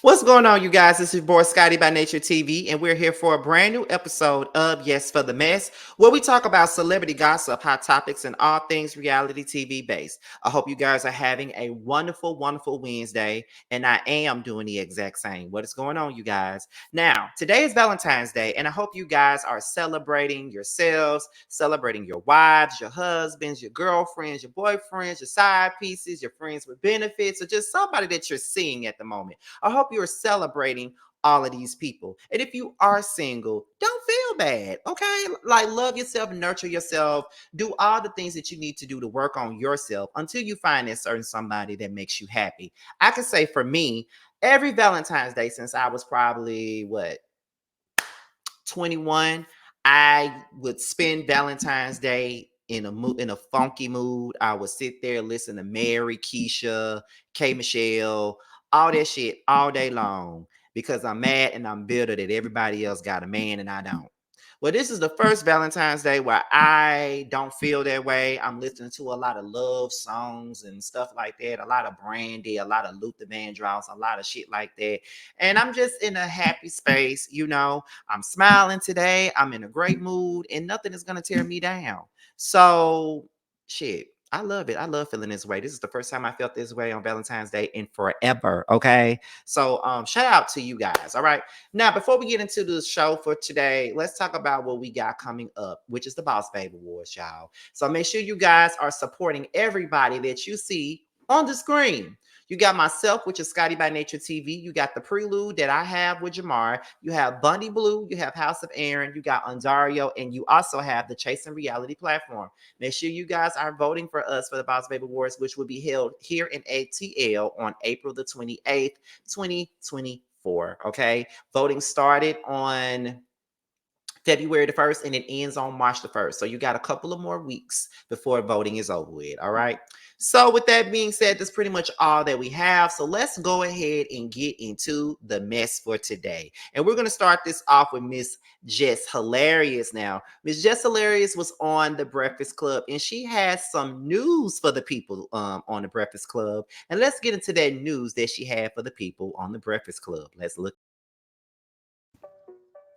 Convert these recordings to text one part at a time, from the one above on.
What's going on, you guys? This is your boy Scotty by Nature TV, and we're here for a brand new episode of Yes for the Mess, where we talk about celebrity gossip, hot topics, and all things reality TV based. I hope you guys are having a wonderful, wonderful Wednesday, and I am doing the exact same. What is going on, you guys? Now, today is Valentine's Day, and I hope you guys are celebrating yourselves, celebrating your wives, your husbands, your girlfriends, your boyfriends, your side pieces, your friends with benefits, or just somebody that you're seeing at the moment. I hope you're celebrating all of these people. And if you are single, don't feel bad, okay? Like, love yourself, nurture yourself, do all the things that you need to do to work on yourself until you find that certain somebody that makes you happy. I can say for me, every Valentine's Day since I was probably 21, I would spend Valentine's Day in a funky mood. I would sit there, listen to Mary, Keisha, K Michelle, all that shit all day long because I'm mad and I'm bitter that everybody else got a man and I don't. Well, this is the first Valentine's Day where I don't feel that way. I'm listening to a lot of love songs and stuff like that, a lot of Brandy, a lot of Luther Vandross, a lot of shit like that. And I'm just in a happy space, you know. I'm smiling today. I'm in a great mood, and nothing is gonna tear me down. So, shit, I love it. I love feeling this way. This is the first time I felt this way on Valentine's Day in forever. Okay, so shout out to you guys. All right, now before we get into the show for today, let's talk about what we got coming up, which is the Boss Baby Awards, y'all. So make sure you guys are supporting everybody that you see on the screen. You got myself, which is Scotty by Nature TV. You got the prelude that I have with Jamar. You have Bundy Blue. You have House of Aaron. You got Ondario. And you also have the Chasing Reality platform. Make sure you guys are voting for us for the Boss Baby Awards, which will be held here in ATL on April the 28th, 2024. Okay. Voting started on February the 1st and it ends on March the 1st. So you got a couple of more weeks before voting is over with. All right. So with that being said, that's pretty much all that we have. So let's go ahead and get into the mess for today. And we're going to start this off with Miss Jess Hilarious now. Miss Jess Hilarious was on the Breakfast Club and she has some news for the people on the Breakfast Club. And let's get into that news that she had for the people on the Breakfast Club. Let's look.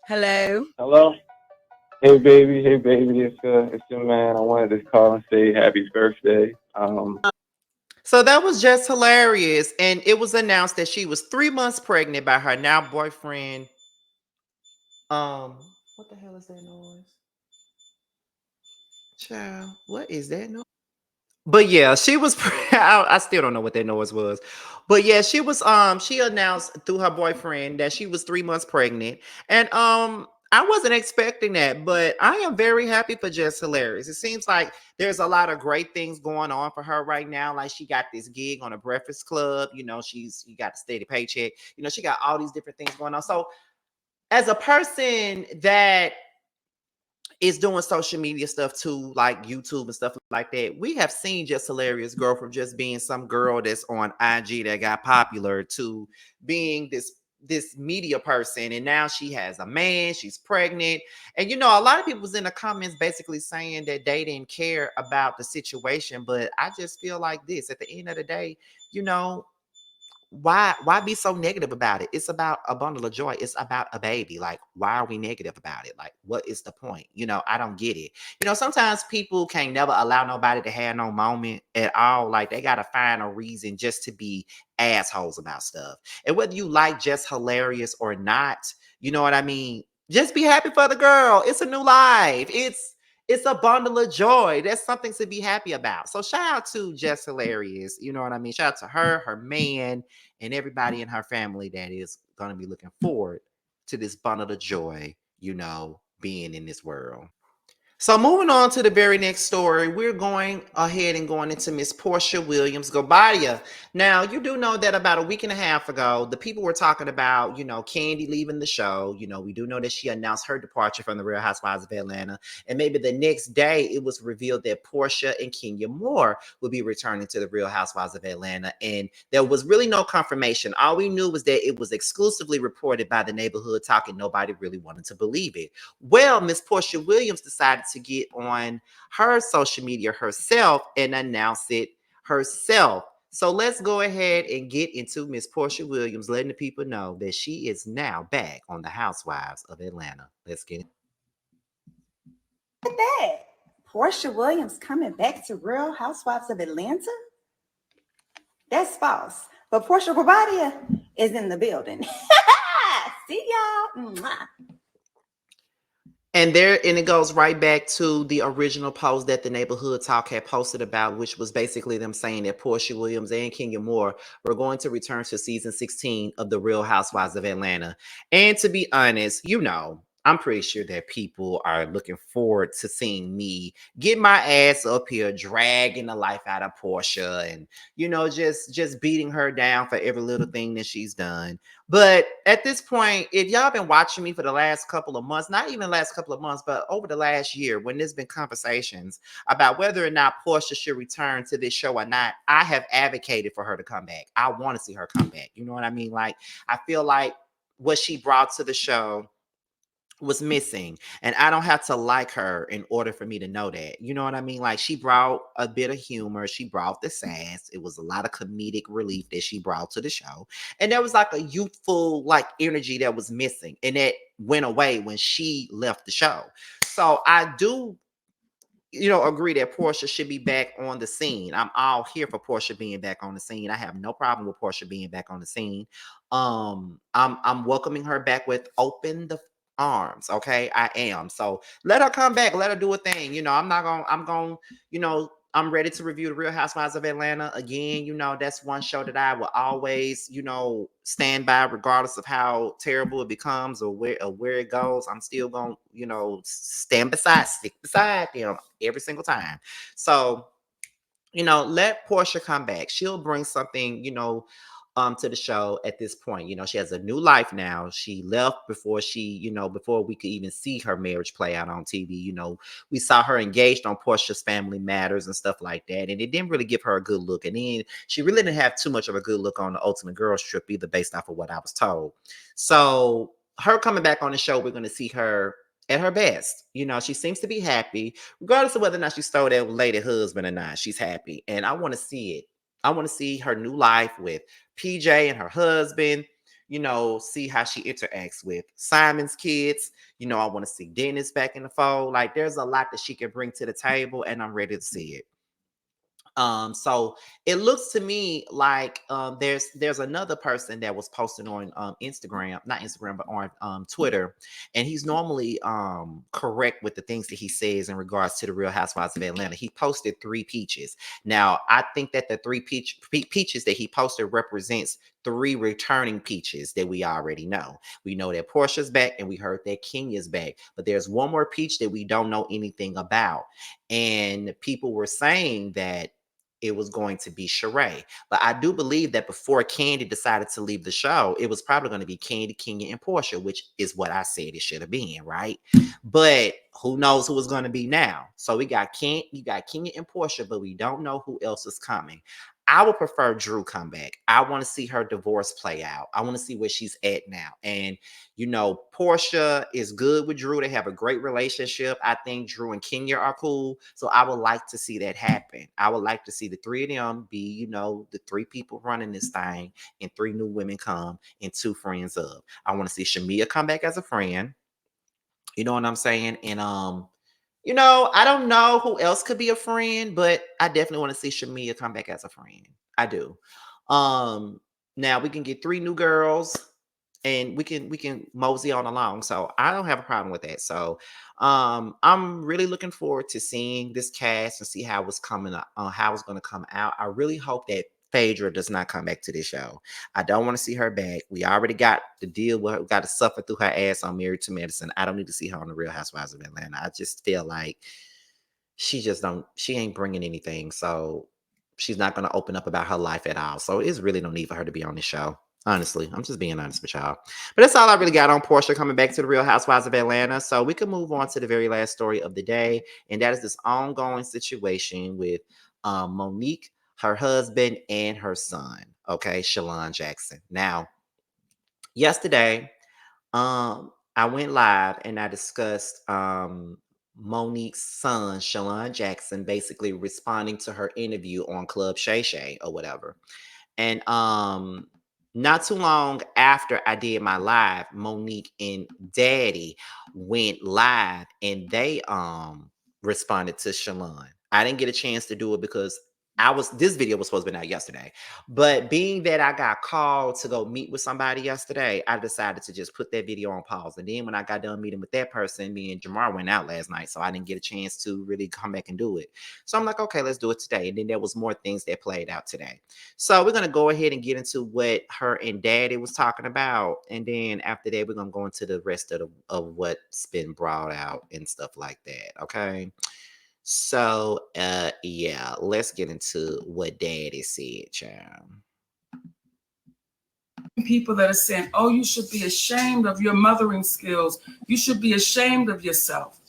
Hello. Hello? Hey baby, it's your man. I wanted to call and say happy birthday. So that was just hilarious. And it was announced that she was 3 months pregnant by her now boyfriend. Um, what the hell is that noise? Child, what is that noise? But yeah, she was I still don't know what that noise was. But yeah, she announced through her boyfriend that she was 3 months pregnant. And I wasn't expecting that, but I am very happy for Jess Hilarious. It seems like there's a lot of great things going on for her right now. Like she got this gig on a Breakfast Club, you know, she got a steady paycheck, you know, she got all these different things going on. So as a person that is doing social media stuff too, like YouTube and stuff like that. We have seen Just Hilarious girl from just being some girl that's on IG that got popular to being this media person, and now she has a man, she's pregnant. And you know, a lot of people was in the comments basically saying that they didn't care about the situation, but I just feel like this at the end of the day, you know, why be so negative about it? It's about a bundle of joy. It's about a baby. Like, why are we negative about it? Like, what is the point? You know, I don't get it. You know, sometimes people can't never allow nobody to have no moment at all. Like, they gotta find a reason just to be assholes about stuff. And whether you like Just Hilarious or not, you know what I mean? Just be happy for the girl. It's a new life. It's a bundle of joy. That's something to be happy about. So shout out to Jess Hilarious. You know what I mean? Shout out to her man, and everybody in her family that is going to be looking forward to this bundle of joy, you know, being in this world. So moving on to the very next story, we're going ahead and going into Miss Porsha Williams Gobadia. Now, you do know that about a week and a half ago, the people were talking about, you know, Candy leaving the show. You know, we do know that she announced her departure from the Real Housewives of Atlanta. And maybe the next day, it was revealed that Porsha and Kenya Moore would be returning to the Real Housewives of Atlanta. And there was really no confirmation. All we knew was that it was exclusively reported by the neighborhood talking. Nobody really wanted to believe it. Well, Miss Porsha Williams decided to get on her social media herself and announce it herself. So let's go ahead and get into Miss Porsha Williams, letting the people know that she is now back on the Housewives of Atlanta. Let's get it. At that. Porsha Williams coming back to Real Housewives of Atlanta? That's false. But Porsha Providia is in the building. See y'all. Mwah. And it goes right back to the original post that the Neighborhood Talk had posted about, which was basically them saying that Porsha Williams and Kenya Moore were going to return to season 16 of The Real Housewives of Atlanta. And to be honest, I'm pretty sure that people are looking forward to seeing me get my ass up here, dragging the life out of Porsha and, just beating her down for every little thing that she's done. But at this point, if y'all been watching me for the last couple of months, not even the last couple of months, but over the last year, when there's been conversations about whether or not Portia should return to this show or not, I have advocated for her to come back. I want to see her come back. You know what I mean? Like, I feel like what she brought to the show was missing, and I don't have to like her in order for me to know that. You know what I mean? Like, she brought a bit of humor, she brought the sass. It was a lot of comedic relief that she brought to the show, and there was like a youthful like energy that was missing, and that went away when she left the show. So I do, agree that Portia should be back on the scene. I'm all here for Portia being back on the scene. I have no problem with Portia being back on the scene. I'm welcoming her back with open the arms. Okay, I am. So let her come back. Let her do a thing. I'm not gonna. I'm going. I'm ready to review the Real Housewives of Atlanta again. That's one show that I will always, stand by, regardless of how terrible it becomes or where it goes. I'm still gonna, stick beside them every single time. So let Portia come back. She'll bring something, to the show at this point. She has a new life now. She left before before we could even see her marriage play out on TV. We saw her engaged on Portia's Family Matters and stuff like that. And it didn't really give her a good look. And then she really didn't have too much of a good look on the Ultimate Girls Trip either, based off of what I was told. So her coming back on the show, we're going to see her at her best. She seems to be happy regardless of whether or not she stole that lady husband or not. She's happy, and I want to see it. I want to see her new life with PJ and her husband. See how she interacts with Simon's kids. I want to see Dennis back in the fold. Like, there's a lot that she can bring to the table, and I'm ready to see it. So it looks to me like there's another person that was posting on Instagram, not Instagram, but on Twitter, and he's normally correct with the things that he says in regards to the Real Housewives of Atlanta. He posted 3 peaches. Now I think that the peaches that he posted represents 3 returning peaches that we already know. We know that Portia's back, and we heard that Kenya's back, but there's one more peach that we don't know anything about, and people were saying that it was going to be Sheree. But I do believe that before Candy decided to leave the show, it was probably going to be Candy, Kenya, and Portia, which is what I said it should have been, right? But who knows who it's going to be now? So you got Kenya and Portia, but we don't know who else is coming. I would prefer Drew come back. I want to see her divorce play out. I want to see where she's at now. And Portia is good with Drew. They have a great relationship. I think Drew and Kenya are cool. So I would like to see that happen. I would like to see the 3 of them be, the 3 people running this thing, and 3 new women come and 2 friends of. I want to see Shamia come back as a friend. You know what I'm saying? And I don't know who else could be a friend, but I definitely want to see Shamia come back as a friend. I do. Um, Now we can get 3 new girls, and we can mosey on along. So I don't have a problem with that. So I'm really looking forward to seeing this cast and see how it's coming up, how it's going to come out. I really hope that Phaedra does not come back to this show. I don't want to see her back. We already got the deal with her. We got to suffer through her ass on Married to Medicine. I don't need to see her on the Real Housewives of Atlanta. I just feel like she ain't bringing anything. So she's not going to open up about her life at all. So it's really no need for her to be on the show. Honestly, I'm just being honest with y'all. But that's all I really got on Portia coming back to the Real Housewives of Atlanta. So we can move on to the very last story of the day. And that is this ongoing situation with Monique, her husband, and her son. Okay, Shalon Jackson. Now, yesterday, I went live and I discussed Monique's son, Shalon Jackson, basically responding to her interview on Club Shay Shay or whatever. And not too long after I did my live, Monique and Daddy went live and they responded to Shalon. I didn't get a chance to do it because this video was supposed to be out yesterday. But being that I got called to go meet with somebody yesterday, I decided to just put that video on pause. And then when I got done meeting with that person, me and Jamar went out last night. So I didn't get a chance to really come back and do it. So I'm like, okay, let's do it today. And then there was more things that played out today. So we're going to go ahead and get into what her and Daddy was talking about. And then after that, we're going to go into the rest of what's been brought out and stuff like that. Okay. So, yeah, let's get into what Daddy said, child. People that are saying, oh, you should be ashamed of your mothering skills. You should be ashamed of yourself.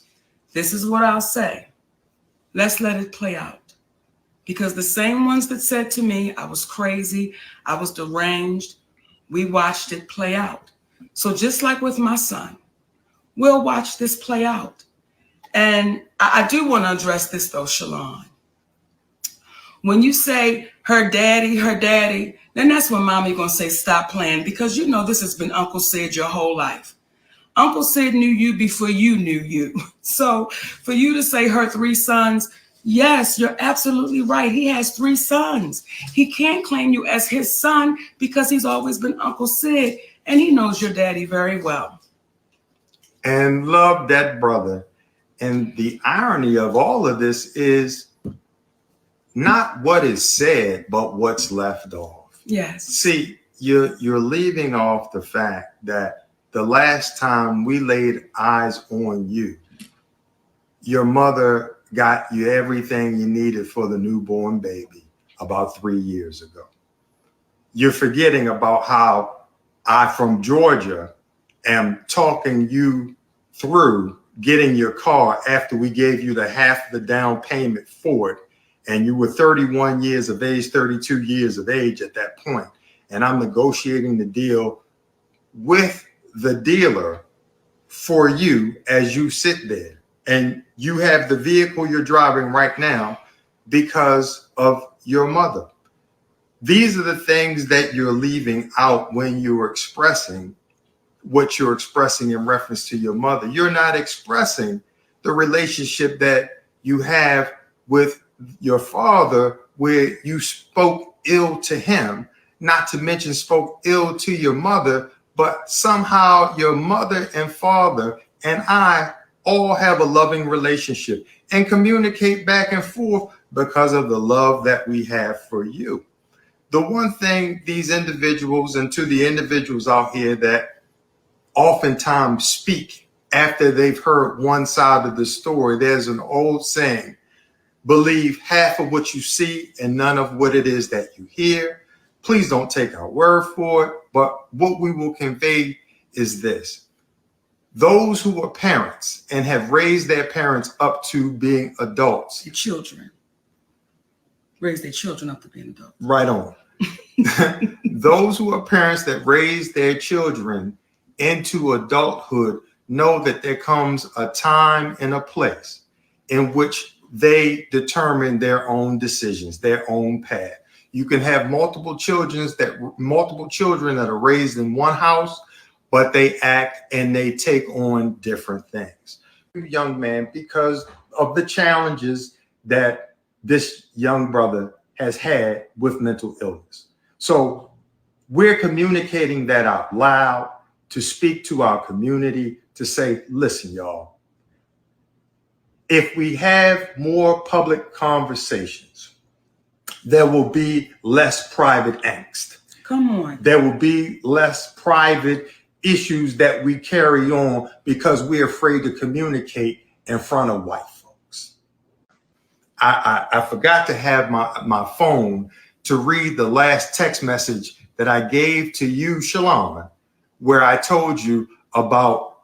This is what I'll say. Let's let it play out. Because the same ones that said to me, I was crazy, I was deranged, we watched it play out. So just like with my son, we'll watch this play out. And I do want to address this though, Shalon. When you say her daddy, then that's when mommy gonna say stop playing, because you know this has been Uncle Sid your whole life. Uncle Sid knew you before you knew you. So for you to say her 3 sons, yes, you're absolutely right. He has 3 sons. He can't claim you as his son because he's always been Uncle Sid, and he knows your daddy very well. And love that brother. And the irony of all of this is not what is said, but what's left off. Yes. See, you're leaving off the fact that the last time we laid eyes on you, your mother got you everything you needed for the newborn baby about 3 years ago. You're forgetting about how I, from Georgia, am talking you through getting your car after we gave you the half of the down payment for it. And you were 31 years of age, 32 years of age at that point. And I'm negotiating the deal with the dealer for you as you sit there. And you have the vehicle you're driving right now because of your mother. These are the things that you're leaving out when you're expressing what you're expressing in reference to your mother. You're not expressing the relationship that you have with your father, where you spoke ill to him, not to mention spoke ill to your mother, but somehow your mother and father and I all have a loving relationship and communicate back and forth because of the love that we have for you. The one thing these individuals, and to the individuals out here that oftentimes speak after they've heard one side of the story, there's an old saying, believe half of what you see and none of what it is that you hear. Please don't take our word for it, but what we will convey is this. Those who are parents and have raised their parents up to being adults. The children. Raise their children up to being adults. Right on. Those who are parents that raise their children into adulthood know that there comes a time and a place in which they determine their own decisions, their own path. You can have multiple children that are raised in one house, but they act and they take on different things. Young man, because of the challenges that this young brother has had with mental illness. So we're communicating that out loud to speak to our community, to say, listen, y'all, if we have more public conversations, there will be less private angst. Come on. There will be less private issues that we carry on because we're afraid to communicate in front of white folks. I forgot to have my phone to read the last text message that I gave to you, Shalon, where I told you about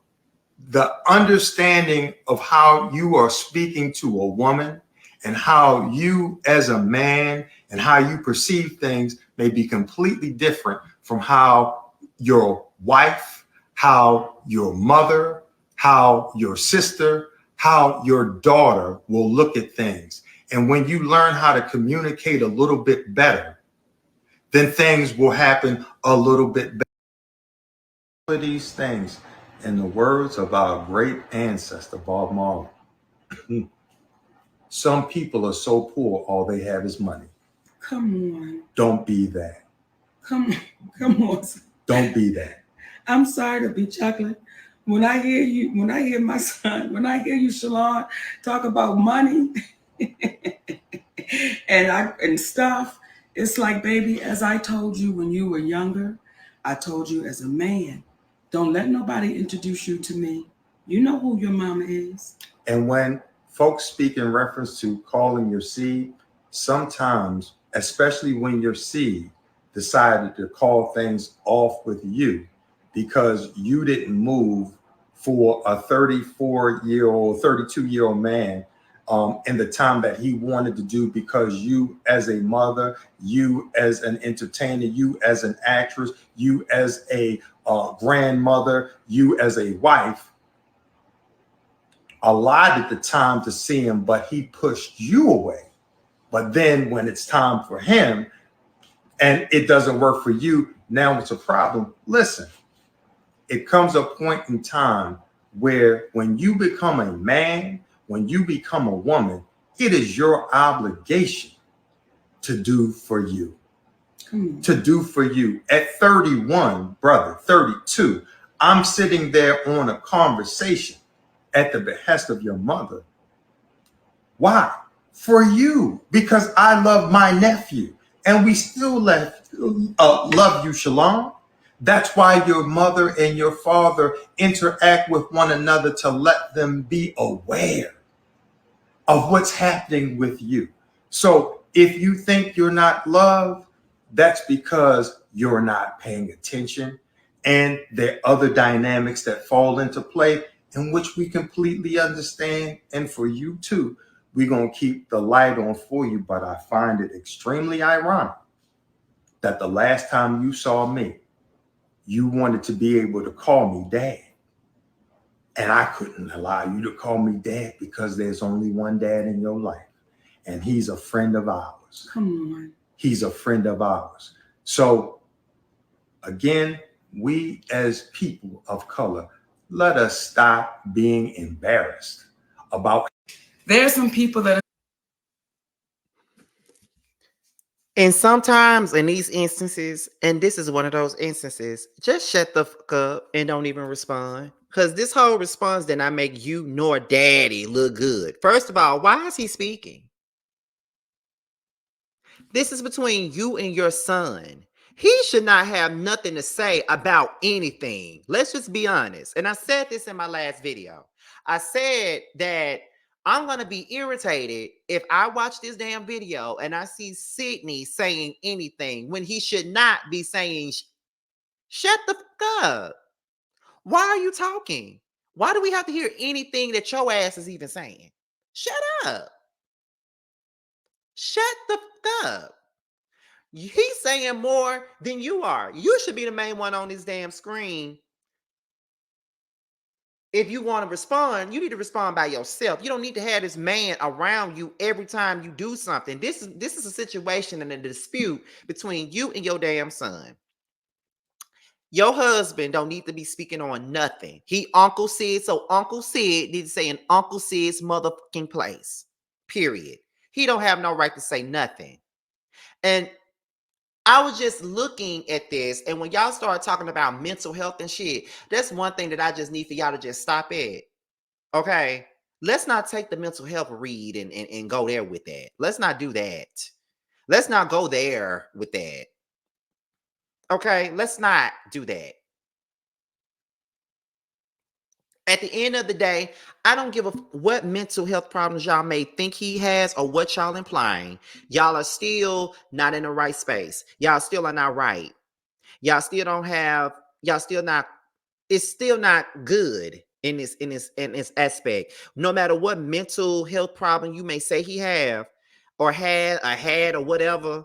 the understanding of how you are speaking to a woman and how you as a man and how you perceive things may be completely different from how your wife, how your mother, how your sister, how your daughter will look at things. And when you learn how to communicate a little bit better, then things will happen a little bit better. These things, in the words of our great ancestor, Bob Marley, some people are so poor, all they have is money. Come on. Don't be that. Come on. Don't be that. I'm sorry to be chocolate. When I hear you, when I hear my son, when I hear you, Shalon, talk about money and stuff, it's like, baby, as I told you when you were younger, I told you as a man, don't let nobody introduce you to me. You know who your mama is. And when folks speak in reference to calling your seed, sometimes, especially when your seed decided to call things off with you because you didn't move for a 34-year-old, 32-year-old man in the time that he wanted to do, because you as a mother, you as an entertainer, you as an actress, you as a grandmother, you as a wife, allotted the time to see him, but he pushed you away. But then when it's time for him and it doesn't work for you, now it's a problem. Listen, it comes a point in time where when you become a man, when you become a woman, it is your obligation to do for you. To do for you. At 31, brother, 32, I'm sitting there on a conversation at the behest of your mother. Why? For you, because I love my nephew, and we still love you, Shalon. That's why your mother and your father interact with one another, to let them be aware of what's happening with you. So if you think you're not loved, that's because you're not paying attention. And there are other dynamics that fall into play, in which we completely understand. And for you too, we're going to keep the light on for you. But I find it extremely ironic that the last time you saw me, you wanted to be able to call me dad. And I couldn't allow you to call me dad because there's only one dad in your life. And he's a friend of ours. Come on. He's a friend of ours. So again, we as people of color, let us stop being embarrassed about. There's some people that. And sometimes in these instances, and this is one of those instances, just shut the fuck up and don't even respond. Because this whole response did not make you nor daddy look good. First of all, why is he speaking? This is between you and your son. He should not have nothing to say about anything. Let's just be honest. And I said this in my last video. I said that I'm going to be irritated if I watch this damn video and I see Sidney saying anything when he should not be saying, shut the fuck up. Why are you talking? Why do we have to hear anything that your ass is even saying? Shut up. Shut the fuck up. He's saying more than you are. You should be the main one on this damn screen. If you want to respond, you need to respond by yourself. You don't need to have this man around you every time you do something. This is a situation and a dispute between you and your damn son. Your husband don't need to be speaking on nothing. He Uncle Sid, so Uncle Sid needs to say in Uncle Sid's motherfucking place. Period. He don't have no right to say nothing. And I was just looking at this, and when y'all start talking about mental health and shit, that's one thing that I just need for y'all to just stop at. Okay? Let's not take the mental health read and go there with that. Let's not do that. Let's not go there with that. Okay? Let's not do that. At the end of the day, I don't give a what mental health problems y'all may think he has or what y'all implying. Y'all are still not in the right space. Y'all still are not right. Y'all still don't have, y'all still not, it's still not good in this aspect. No matter what mental health problem you may say he have or had or whatever,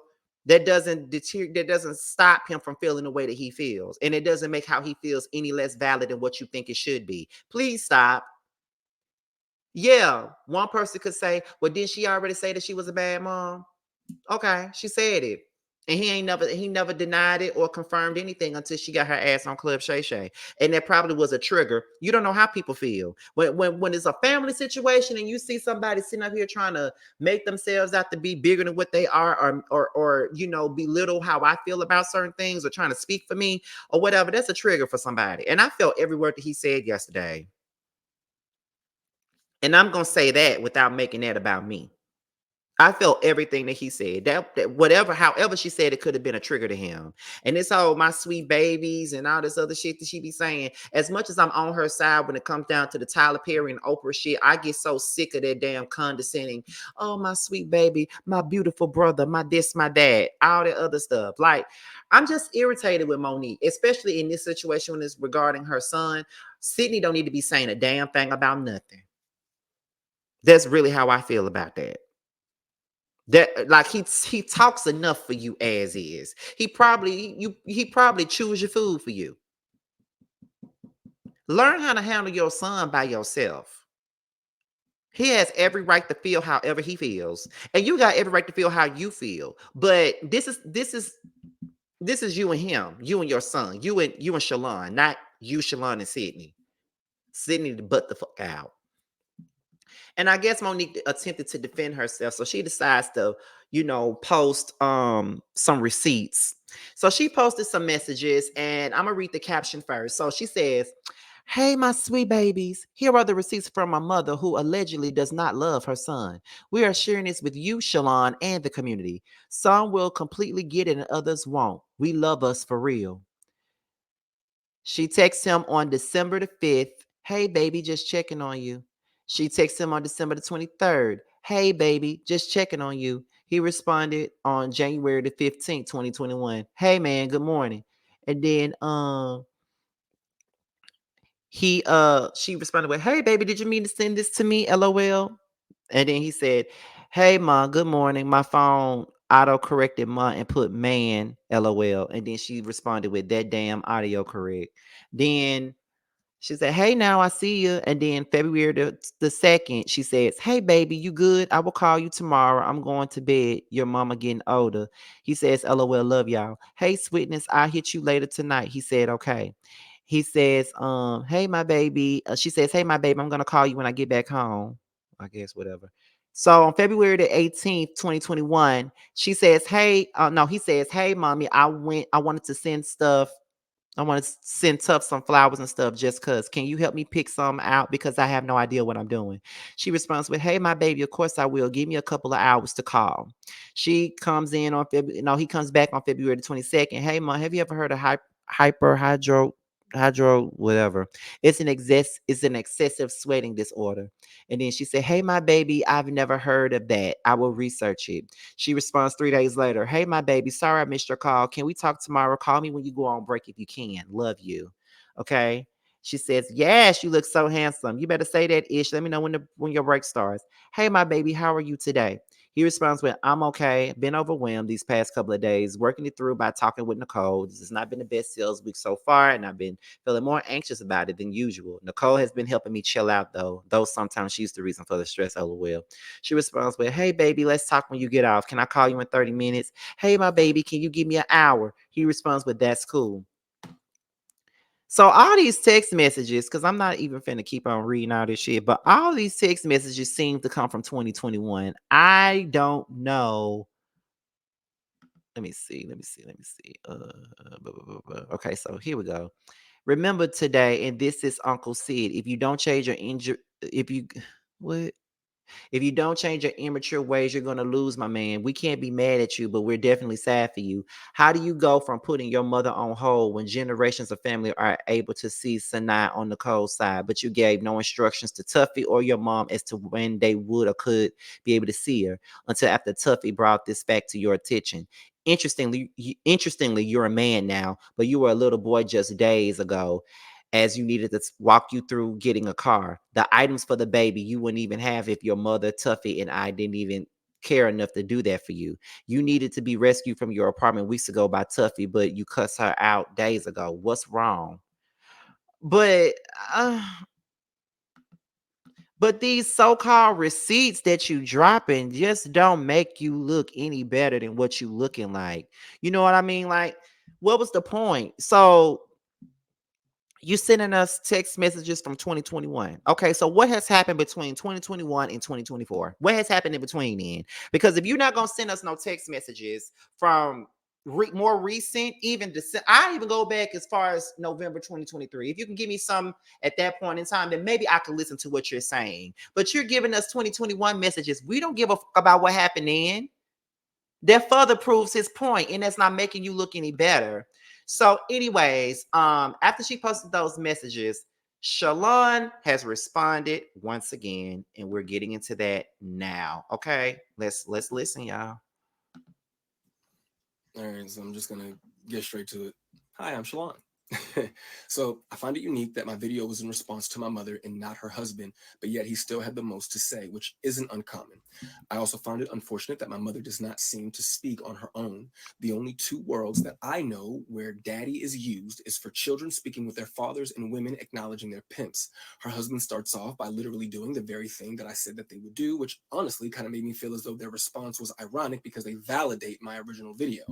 that doesn't deter, that doesn't stop him from feeling the way that he feels. And it doesn't make how he feels any less valid than what you think it should be. Please stop. Yeah, one person could say, well, didn't she already say that she was a bad mom? Okay, she said it. And he never denied it or confirmed anything until she got her ass on Club Shay Shay. And that probably was a trigger. You don't know how people feel. When it's a family situation and you see somebody sitting up here trying to make themselves out to be bigger than what they are, or you know, belittle how I feel about certain things, or trying to speak for me or whatever, that's a trigger for somebody. And I felt every word that he said yesterday. And I'm gonna say that without making that about me. I felt everything that he said. That whatever, however she said it could have been a trigger to him. And this whole my sweet babies and all this other shit that she be saying. As much as I'm on her side when it comes down to the Tyler Perry and Oprah shit, I get so sick of that damn condescending. Oh, my sweet baby, my beautiful brother, my this, my dad, all that other stuff. Like, I'm just irritated with Monique, especially in this situation when it's regarding her son. Sidney don't need to be saying a damn thing about nothing. That's really how I feel about that. That like he talks enough for you as is. He probably choose your food for you. Learn how to handle your son by yourself. He has every right to feel however he feels, and you got every right to feel how you feel. But this is you and him, you and your son, you and Shalon, not you, Shalon, and Sidney. Sidney to butt the fuck out. And I guess Monique attempted to defend herself. So she decides to, you know, post some receipts. So she posted some messages, and I'm gonna read the caption first. So she says, "Hey, my sweet babies, here are the receipts from my mother who allegedly does not love her son. We are sharing this with you, Shalon, and the community. Some will completely get it and others won't. We love us for real." She texts him on December the 5th. "Hey, baby, just checking on you." She texts him on December the 23rd. "Hey, baby, just checking on you." He responded on January the 15th, 2021. "Hey, man, good morning." And then she responded with, "Hey, baby, did you mean to send this to me? LOL." And then he said, "Hey, mom, good morning. My phone auto corrected ma and put man, LOL." And then she responded with that damn audio correct. Then she said, "Hey, now I see you." And then February the 2nd, she says, "Hey, baby, you good? I will call you tomorrow. I'm going to bed. Your mama getting older." He says, "LOL, love y'all." "Hey, sweetness, I'll hit you later tonight." He said, "Okay." He says, "Hey, my baby." She says, "Hey, my baby, I'm going to call you when I get back home." I guess, whatever. So on February the 18th, 2021, she says, "Hey, no," he says, "Hey, mommy, I wanted to send stuff. I want to send Tough some flowers and stuff just because. Can you help me pick some out? Because I have no idea what I'm doing." She responds with, "Hey, my baby, of course I will. Give me a couple of hours to call." She comes in on February, no, he comes back on February the 22nd. "Hey, mom, have you ever heard of hydro, whatever? It's an excessive sweating disorder." And then she said, "Hey, my baby, I've never heard of that. I will research it." She responds 3 days later, "Hey, my baby, sorry I missed your call. Can we talk tomorrow? Call me when you go on break if you can. Love you." Okay. She says, "Yes, you look so handsome. You better say that ish. Let me know when your break starts. Hey, my baby, how are you today?" He responds with, "I'm okay. Been overwhelmed these past couple of days, working it through by talking with Nicole. This has not been the best sales week so far, and I've been feeling more anxious about it than usual. Nicole has been helping me chill out, though sometimes she's the reason for the stress, LOL." She responds with, "Hey, baby, let's talk when you get off. Can I call you in 30 minutes? Hey, my baby, can you give me an hour?" He responds with, "That's cool." So all these text messages, because I'm not even finna keep on reading all this shit, but all these text messages seem to come from 2021. I don't know. Let me see. Blah, blah, blah, blah. Okay, so here we go. "Remember today, and this is Uncle Sid. If you don't change your injury, if you what? If you don't change your immature ways, you're going to lose, my man. We can't be mad at you, but we're definitely sad for you. How do you go from putting your mother on hold when generations of family are able to see Sanaa on the cold side, but you gave no instructions to Tuffy or your mom as to when they would or could be able to see her until after Tuffy brought this fact to your attention? Interestingly, you're a man now, but you were a little boy just days ago, as you needed to walk you through getting a car. The items for the baby you wouldn't even have if your mother, Tuffy, and I didn't even care enough to do that for you. You needed to be rescued from your apartment weeks ago by Tuffy, but you cussed her out days ago. What's wrong?" But uh, But these so-called receipts that you dropping just don't make you look any better than what you looking like. You know what I mean? Like, what was the point? So you sending us text messages from 2021. Okay, so what has happened between 2021 and 2024? What has happened in between then? Because if you're not gonna send us no text messages from more recent, even December, I even go back as far as November 2023. If you can give me some at that point in time, then maybe I can listen to what you're saying. But you're giving us 2021 messages. We don't give a fuck about what happened then. That further proves his point, and that's not making you look any better. So, anyways, after she posted those messages, Shalon has responded once again, and we're getting into that now. Okay, let's listen, y'all. All right, so I'm just gonna get straight to it. Hi, I'm Shalon. So I find it unique that my video was in response to my mother and not her husband, but yet he still had the most to say, which isn't uncommon. I also find it unfortunate that my mother does not seem to speak on her own. The only two worlds that I know where daddy is used is for children speaking with their fathers and women acknowledging their pimps. Her husband starts off by literally doing the very thing that I said that they would do, which honestly kind of made me feel as though their response was ironic because they validate my original video.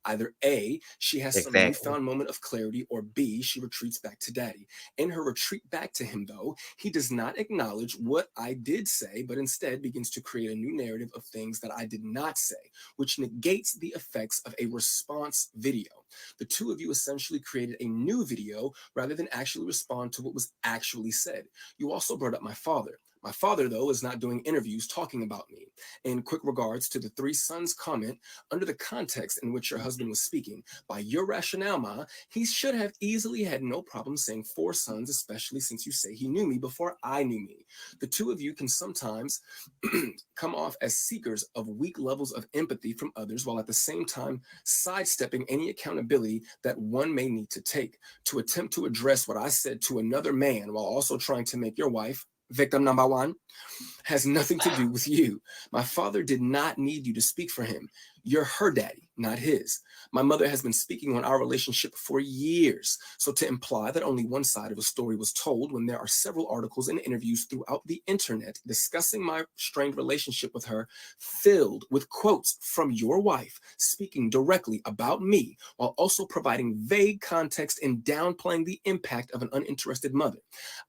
Either A, she has some newfound moment of clarity, or B, she retreats back to daddy. In her retreat back to him, though, he does not acknowledge what I did say, but instead begins to create a new narrative of things that I did not say, which negates the effects of a response video. The two of you essentially created a new video rather than actually respond to what was actually said. You also brought up my father. My father, though, is not doing interviews talking about me. In quick regards to the three sons comment, under the context in which your husband was speaking, by your rationale, Ma, he should have easily had no problem saying 4 sons, especially since you say he knew me before I knew me. The two of you can sometimes come off as seekers of weak levels of empathy from others, while at the same time sidestepping any accountability that one may need to take. To attempt to address what I said to another man while also trying to make your wife victim number 1 has nothing to do with you. My father did not need you to speak for him. You're her daddy, not his. My mother has been speaking on our relationship for years. So to imply that only one side of a story was told when there are several articles and interviews throughout the internet discussing my strained relationship with her, filled with quotes from your wife speaking directly about me, while also providing vague context and downplaying the impact of an uninterested mother.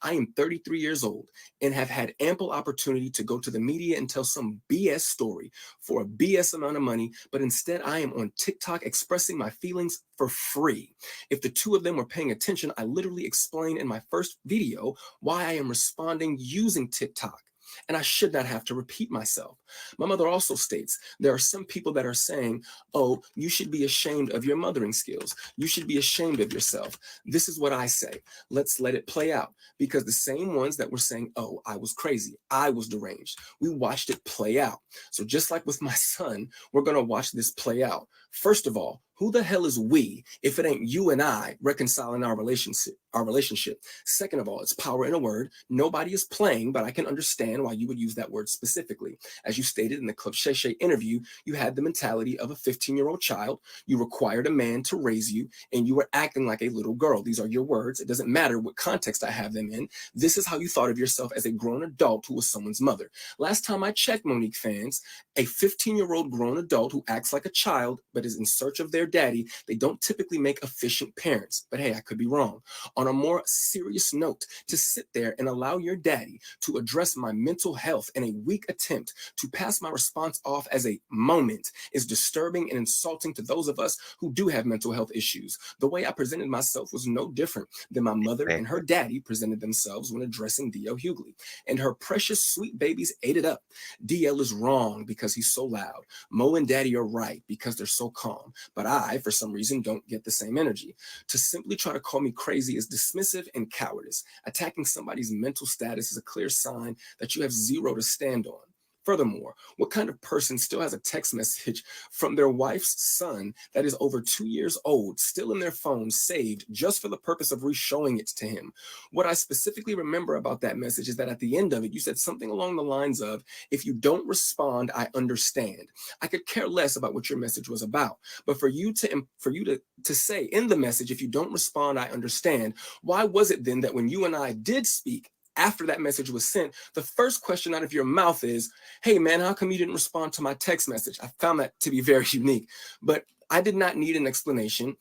I am 33 years old and have had ample opportunity to go to the media and tell some BS story for a BS amount of money, but instead I am on TikTok expressing my feelings for free. If the two of them were paying attention, I literally explained in my first video why I am responding using TikTok. And I should not have to repeat myself. My mother also states there are some people that are saying, oh, you should be ashamed of your mothering skills. You should be ashamed of yourself. This is what I say. Let's let it play out. Because the same ones that were saying, oh, I was crazy, I was deranged, we watched it play out. So just like with my son, we're going to watch this play out. First of all, who the hell is we if it ain't you and I reconciling our relationship? Second of all, it's power in a word. Nobody is playing, but I can understand why you would use that word specifically. As you stated in the Club Shay Shay interview, you had the mentality of a 15-year-old child. You required a man to raise you, and you were acting like a little girl. These are your words. It doesn't matter what context I have them in. This is how you thought of yourself as a grown adult who was someone's mother. Last time I checked, Monique fans, a 15-year-old grown adult who acts like a child but is in search of their daddy, they don't typically make efficient parents. But hey, I could be wrong. On a more serious note, to sit there and allow your daddy to address my mental health in a weak attempt to pass my response off as a moment is disturbing and insulting to those of us who do have mental health issues. The way I presented myself was no different than my mother and her daddy presented themselves when addressing D.L. Hughley. And her precious sweet babies ate it up. D.L. is wrong because he's so loud. Mo and daddy are right because they're so calm. But I, for some reason, don't get the same energy. To simply try to call me crazy is dismissive and cowardice. Attacking somebody's mental status is a clear sign that you have zero to stand on. Furthermore, what kind of person still has a text message from their wife's son that is over 2 years old, still in their phone, saved just for the purpose of re-showing it to him? What I specifically remember about that message is that at the end of it, you said something along the lines of, if you don't respond, I understand. I could care less about what your message was about. But for you to say in the message, if you don't respond, I understand, why was it then that when you and I did speak after that message was sent, the first question out of your mouth is, hey man, how come you didn't respond to my text message? I found that to be very unique, but I did not need an explanation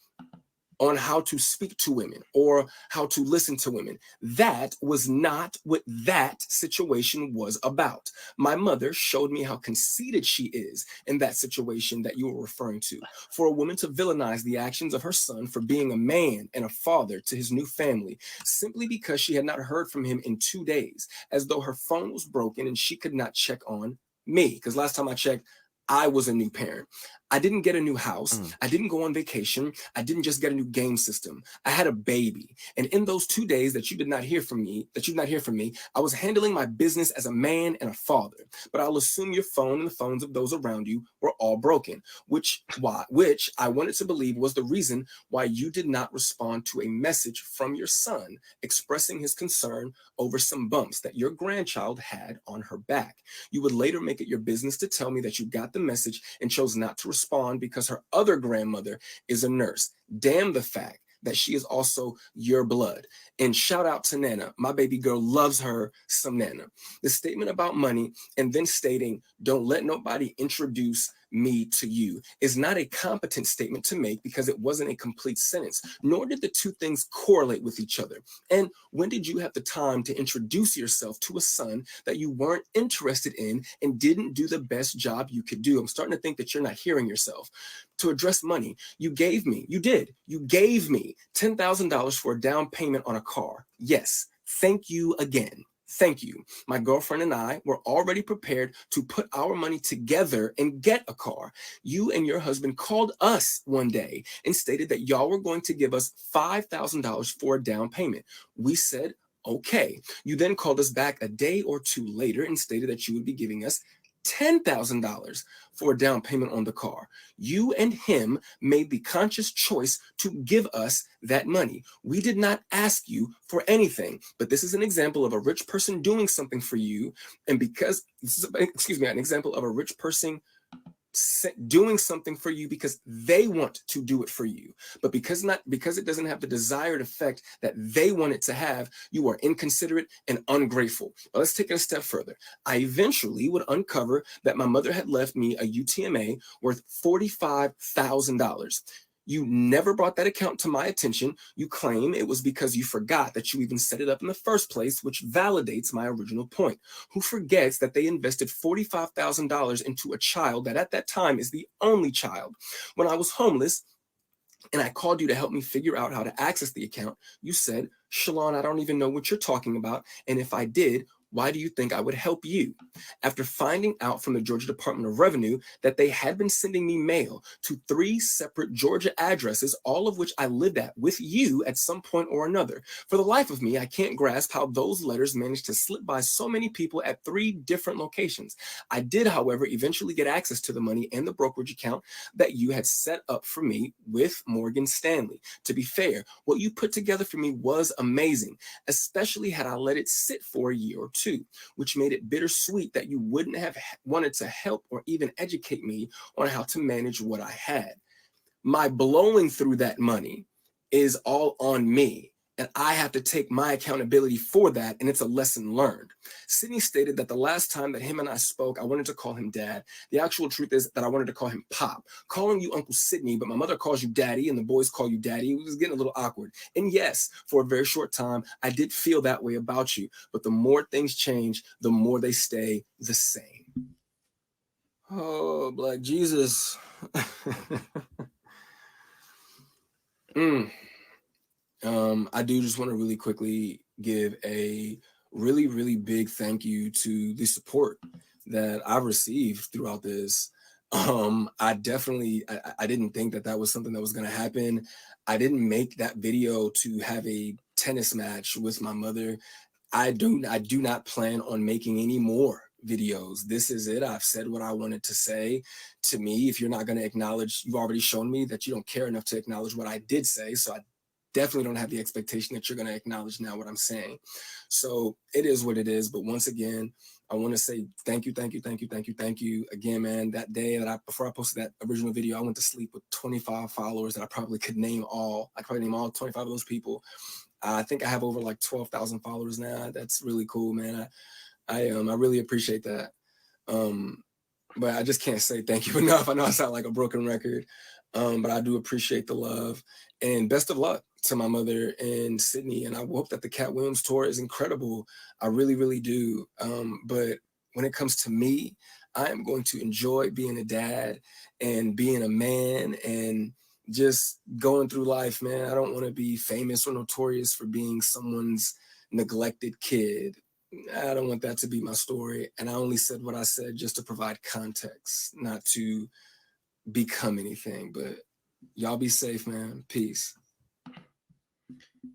on how to speak to women or how to listen to women. That was not what that situation was about. My mother showed me how conceited she is in that situation that you were referring to. For a woman to villainize the actions of her son for being a man and a father to his new family, simply because she had not heard from him in 2 days, as though her phone was broken and she could not check on me. Because last time I checked, I was a new parent. I didn't get a new house. I didn't go on vacation. I didn't just get a new game system. I had a baby. And in those 2 days that you did not hear from me, I was handling my business as a man and a father. But I'll assume your phone and the phones of those around you were all broken, which I wanted to believe was the reason why you did not respond to a message from your son expressing his concern over some bumps that your grandchild had on her back. You would later make it your business to tell me that you got the message and chose not to respond because her other grandmother is a nurse. Damn the fact that she is also your blood. And shout out to Nana. My baby girl loves her some Nana. The statement about money and then stating, don't let nobody introduce me to you, is not a competent statement to make because it wasn't a complete sentence, nor did the two things correlate with each other. And when did you have the time to introduce yourself to a son that you weren't interested in and didn't do the best job you could do? I'm starting to think that you're not hearing yourself. To address money, you gave me $10,000 for a down payment on a car. Yes, thank you again. Thank you. My girlfriend and I were already prepared to put our money together and get a car. You and your husband called us one day and stated that y'all were going to give us $5,000 for a down payment. We said, okay. You then called us back a day or two later and stated that you would be giving us $10,000 for a down payment on the car. You and him made the conscious choice to give us that money. We did not ask you for anything, but this is an example of a rich person doing something for you. And because this is, an example of a rich person doing something for you because they want to do it for you, but because it doesn't have the desired effect that they want it to have, you are inconsiderate and ungrateful. But let's take it a step further. I eventually would uncover that my mother had left me a UTMA worth $45,000. You never brought that account to my attention. You claim it was because you forgot that you even set it up in the first place, which validates my original point. Who forgets that they invested $45,000 into a child that at that time is the only child? When I was homeless and I called you to help me figure out how to access the account, you said, Shalon, I don't even know what you're talking about. And if I did, why do you think I would help you? After finding out from the Georgia Department of Revenue that they had been sending me mail to 3 separate Georgia addresses, all of which I lived at with you at some point or another. For the life of me, I can't grasp how those letters managed to slip by so many people at 3 different locations. I did, however, eventually get access to the money and the brokerage account that you had set up for me with Morgan Stanley. To be fair, what you put together for me was amazing, especially had I let it sit for a year or 2. Which made it bittersweet that you wouldn't have wanted to help or even educate me on how to manage what I had. My blowing through that money is all on me, and I have to take my accountability for that, and it's a lesson learned. Sidney stated that the last time that him and I spoke, I wanted to call him Dad. The actual truth is that I wanted to call him Pop. Calling you Uncle Sidney, but my mother calls you Daddy, and the boys call you Daddy. It was getting a little awkward. And yes, for a very short time, I did feel that way about you, but the more things change, the more they stay the same. Oh, Black Jesus. I do just want to really quickly give a really, really big thank you to the support that I've received throughout this. I didn't think that was something that was going to happen. I didn't make that video to have a tennis match with my mother. I do not plan on making any more videos. This is it. I've said what I wanted to say. To me, if you're not going to acknowledge, you've already shown me that you don't care enough to acknowledge what I did say. So I definitely don't have the expectation that you're going to acknowledge now what I'm saying. So it is what it is. But once again, I want to say thank you again, man. That day before I posted that original video, I went to sleep with 25 followers that I probably could name all. I could probably name all 25 of those people. I think I have over like 12,000 followers now. That's really cool, man. I really appreciate that. But I just can't say thank you enough. I know I sound like a broken record, but I do appreciate the love, and best of luck to my mother and Sydney. And I hope that the Cat Williams tour is incredible. I really, really do. But when it comes to me, I am going to enjoy being a dad and being a man and just going through life, man. I don't want to be famous or notorious for being someone's neglected kid. I don't want that to be my story. And I only said what I said just to provide context, not to become anything. But y'all be safe, man. Peace.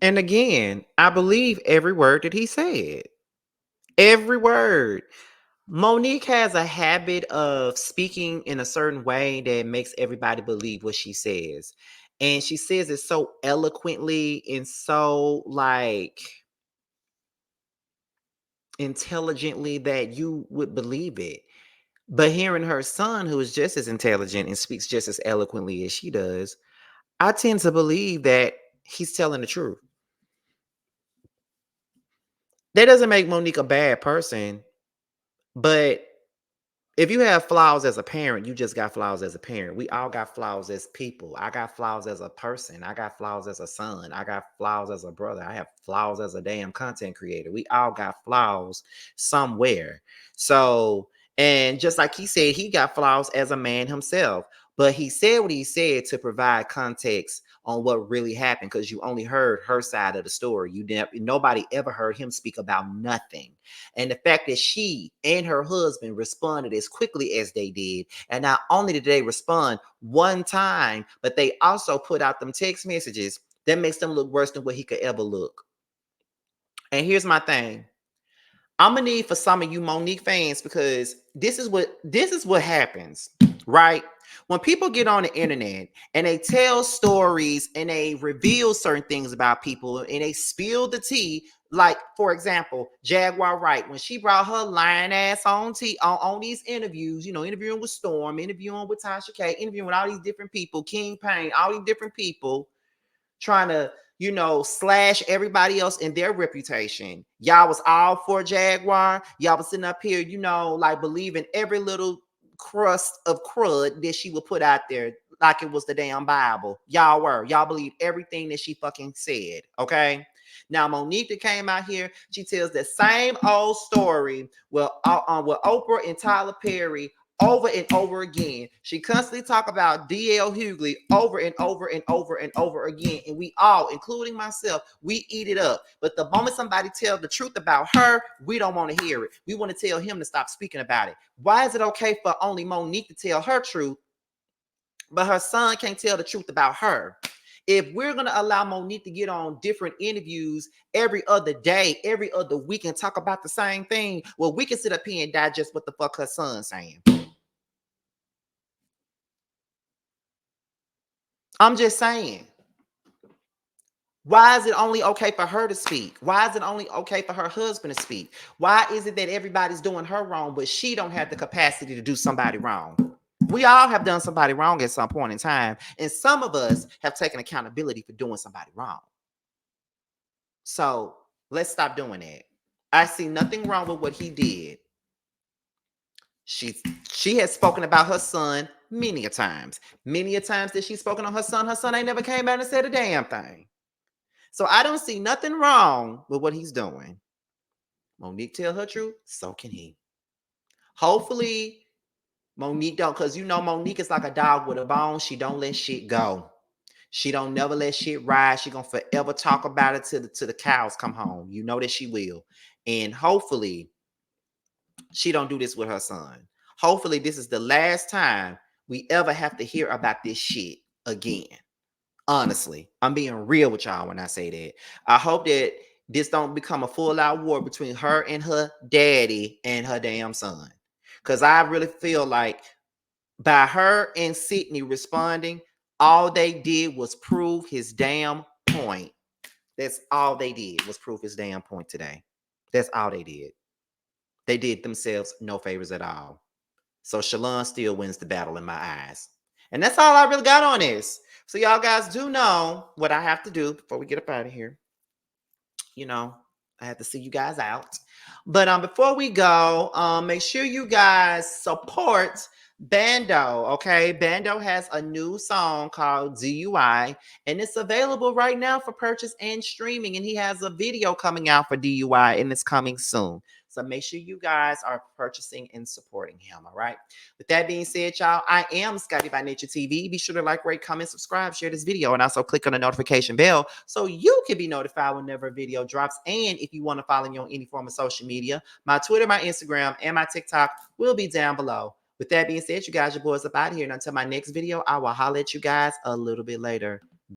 And again, I believe every word that he said. Every word. Monique has a habit of speaking in a certain way that makes everybody believe what she says. And she says it so eloquently and so like intelligently that you would believe it. But hearing her son, who is just as intelligent and speaks just as eloquently as she does, I tend to believe that he's telling the truth. That doesn't make Monique a bad person, but if you have flaws as a parent, you just got flaws as a parent. We all got flaws as people. I got flaws as a person. I got flaws as a son. I got flaws as a brother. I have flaws as a damn content creator. We all got flaws somewhere. So, and just like he said, he got flaws as a man himself. But he said what he said to provide context on what really happened, because you only heard her side of the story. Nobody ever heard him speak about nothing. And the fact that she and her husband responded as quickly as they did, and not only did they respond one time, but they also put out them text messages, that makes them look worse than what he could ever look. And here's my thing. I'm gonna need for some of you Monique fans, because this is what happens, right? When people get on the internet and they tell stories and they reveal certain things about people and they spill the tea, like for example, Jaguar Wright, when she brought her lying ass on these interviews, interviewing with Storm, interviewing with Tasha K, interviewing with all these different people, King Payne, all these different people, trying to slash everybody else in their reputation. Y'all was all for Jaguar. Y'all was sitting up here, like believing every little crust of crud that she would put out there like it was the damn Bible. Y'all believed everything that she fucking said, okay? Now, Monique that came out here, she tells the same old story with Oprah and Tyler Perry over and over again. She constantly talk about DL Hughley over and over and over and over again. And we all, including myself, we eat it up. But the moment somebody tells the truth about her, we don't want to hear it. We want to tell him to stop speaking about it. Why is it okay for only Monique to tell her truth, but her son can't tell the truth about her? If we're going to allow Monique to get on different interviews every other day, every other week, and talk about the same thing, well, we can sit up here and digest what the fuck her son's saying. I'm just saying. Why is it only okay for her to speak? Why is it only okay for her husband to speak? Why is it that everybody's doing her wrong, but she don't have the capacity to do somebody wrong? We all have done somebody wrong at some point in time, and some of us have taken accountability for doing somebody wrong. So let's stop doing that. I see nothing wrong with what he did. She has spoken about her son many a times. Many a times that she's spoken on her son ain't never came out and said a damn thing. So I don't see nothing wrong with what he's doing. Monique tell her truth, so can he. Hopefully, Monique don't, because Monique is like a dog with a bone. She don't let shit go. She don't never let shit ride. She gonna forever talk about it till the cows come home. You know that she will. And hopefully, she don't do this with her son. Hopefully, this is the last time we ever have to hear about this shit again. Honestly, I'm being real with y'all when I say that. I hope that this don't become a full-out war between her and her daddy and her damn son. Because I really feel like by her and Sidney responding, all they did was prove his damn point. That's all they did, was prove his damn point today. That's all they did. They did themselves no favors at all. So Shalon still wins the battle in my eyes. And that's all I really got on this. So y'all guys do know what I have to do before we get up out of here. you know, I have to see you guys out. But before we go, make sure you guys support Bando. Okay, Bando has a new song called DUI, and it's available right now for purchase and streaming. And he has a video coming out for DUI, and it's coming soon. So make sure you guys are purchasing and supporting him. All right. With that being said, y'all, I am Scotty by Nature TV. Be sure to like, rate, comment, subscribe, share this video, and also click on the notification bell so you can be notified whenever a video drops. And if you want to follow me on any form of social media, my Twitter, my Instagram, and my TikTok will be down below. With that being said, you guys, your boys up out here. And until my next video, I will holler at you guys a little bit later.